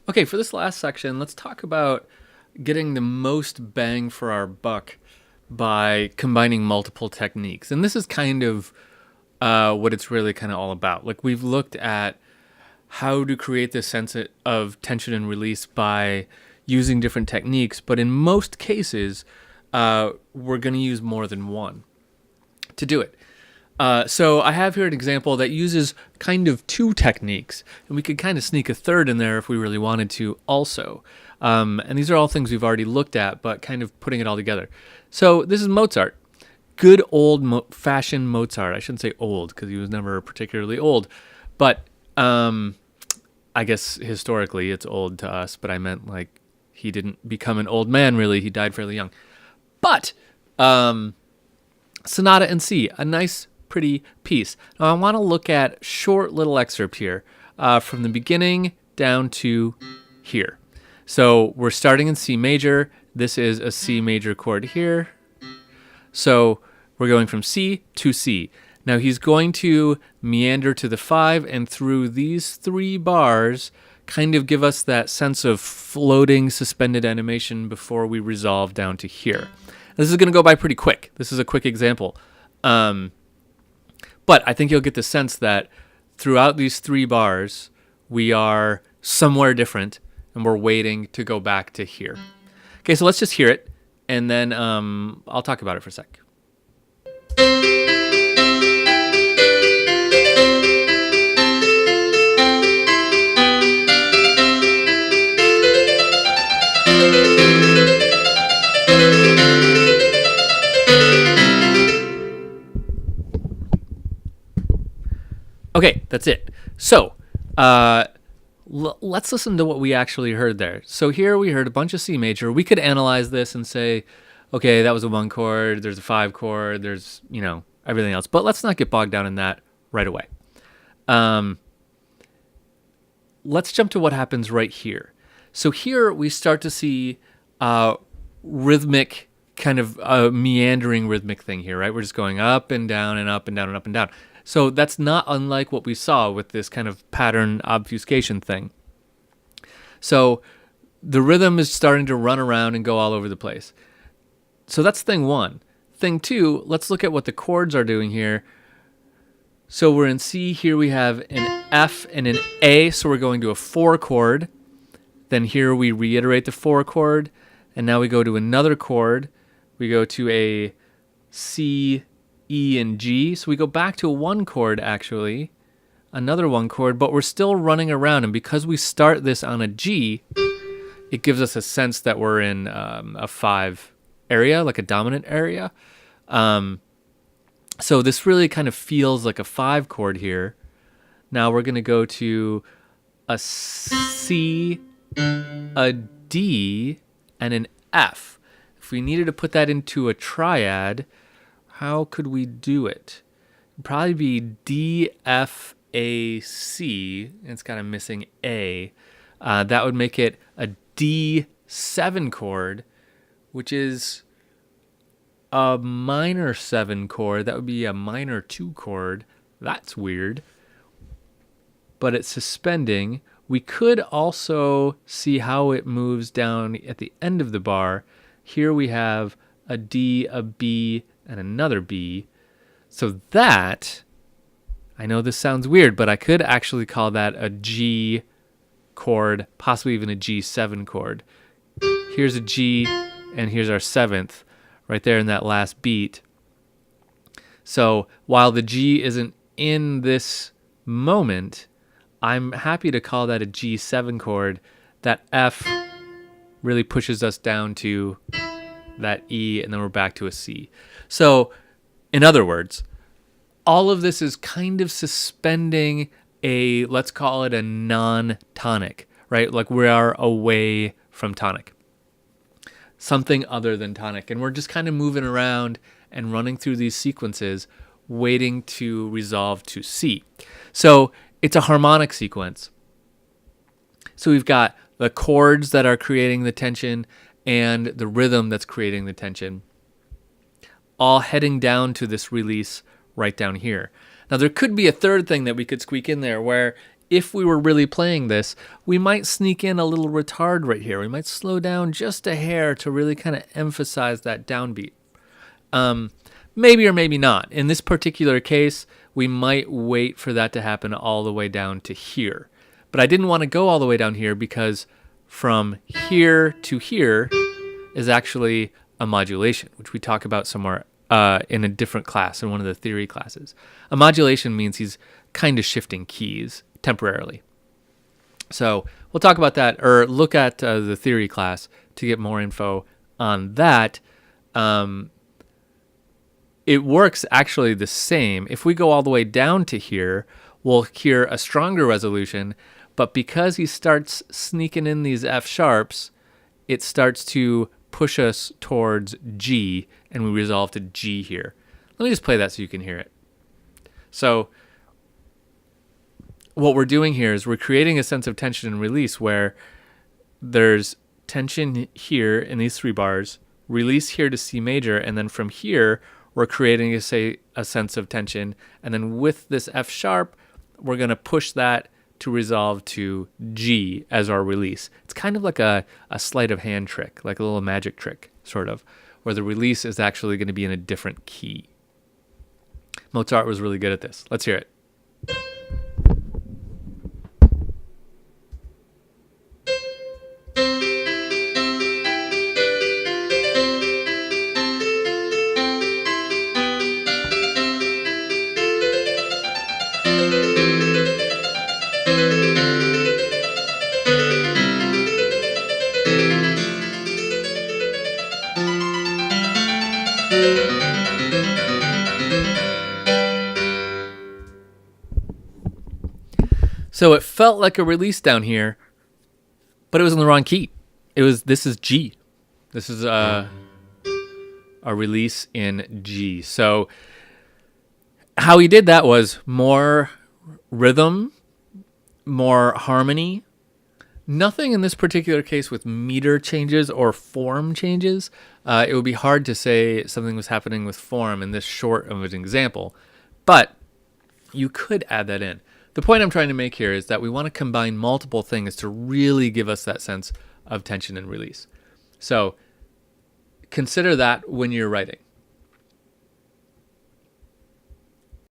Okay, for this last section, let's talk about getting the most bang for our buck by combining multiple techniques. And this is kind of what it's really kind of all about. Like, we've looked at how to create this sense of tension and release by using different techniques, but in most cases, we're going to use more than one to do it. So I have here an example that uses kind of two techniques, and we could kind of sneak a third in there if we really wanted to also. And these are all things we've already looked at, but kind of putting it all together. So this is Mozart. Good old-fashioned Mozart. I shouldn't say old because he was never particularly old, but I guess historically it's old to us, but I meant like he didn't become an old man really. He died fairly young. But Sonata in C, a nice pretty piece. Now I want to look at short little excerpt here from the beginning down to here. So we're starting in C major. This is a C major chord here. So we're going from C to C. Now he's going to meander to the 5 and through these 3 bars kind of give us that sense of floating suspended animation before we resolve down to here. This is going to go by pretty quick. This is a quick example. But I think you'll get the sense that throughout these 3 bars, we are somewhere different, and we're waiting to go back to here. Okay, so let's just hear it, and then I'll talk about it for a sec. Okay, that's it. So, let's listen to what we actually heard there. So here we heard a bunch of C major. We could analyze this and say, okay, that was a 1 chord, there's a 5 chord, there's, everything else. But let's not get bogged down in that right away. Let's jump to what happens right here. So here we start to see rhythmic, kind of meandering rhythmic thing here, right? We're just going up and down and up and down and up and down. So that's not unlike what we saw with this kind of pattern obfuscation thing. So the rhythm is starting to run around and go all over the place. So that's thing 1. Thing 2, let's look at what the chords are doing here. So we're in C, here we have an F and an A, so we're going to a 4 chord. Then here we reiterate the 4 chord, and now we go to another chord. We go to a C, E, and G. So we go back to a 1 chord, actually, another 1 chord, but we're still running around. And because we start this on a G, it gives us a sense that we're in a 5 area, like a dominant area. So this really kind of feels like a 5 chord here. Now we're going to go to a C, a D, and an F. If we needed to put that into a triad, how could we do it? It'd probably be D, F, A, C. It's kind of missing A. That would make it a D7 chord, which is a minor 7 chord. That would be a minor 2 chord. That's weird. But it's suspending. We could also see how it moves down at the end of the bar. Here we have a D, a B, and another B. So that, I know this sounds weird, but I could actually call that a G chord, possibly even a G7 chord. Here's a G, and here's our 7th, right there in that last beat. So while the G isn't in this moment, I'm happy to call that a G7 chord. That F really pushes us down to that E, and then we're back to a C. So, in other words, all of this is kind of suspending a, let's call it a non-tonic, right? Like we are away from tonic. Something other than tonic. And we're just kind of moving around and running through these sequences, waiting to resolve to C. So, it's a harmonic sequence. So we've got the chords that are creating the tension and the rhythm that's creating the tension, all heading down to this release right down here. Now there could be a third thing that we could squeak in there where if we were really playing this, we might sneak in a little retard right here. We might slow down just a hair to really kind of emphasize that downbeat. Maybe or maybe not. In this particular case, we might wait for that to happen all the way down to here. But I didn't want to go all the way down here because from here to here is actually a modulation, which we talk about somewhere in a different class, in one of the theory classes. A modulation means he's kind of shifting keys temporarily. So we'll talk about that, or look at the theory class to get more info on that. It works actually the same. If we go all the way down to here, we'll hear a stronger resolution, but because he starts sneaking in these F sharps, it starts to push us towards G, and we resolve to G here. Let me just play that so you can hear it. So what we're doing here is we're creating a sense of tension and release where there's tension here in these 3 bars, release here to C major, and then from here we're creating a sense of tension, and then with this F sharp we're going to push that to resolve to G as our release. It's kind of like a sleight of hand trick, like a little magic trick, sort of, where the release is actually going to be in a different key. Mozart was really good at this. Let's hear it. So it felt like a release down here, but it was in the wrong key. This is G. This is a release in G. So how he did that was more rhythm, more harmony. Nothing in this particular case with meter changes or form changes. It would be hard to say something was happening with form in this short of an example, but you could add that in. The point I'm trying to make here is that we want to combine multiple things to really give us that sense of tension and release. So consider that when you're writing.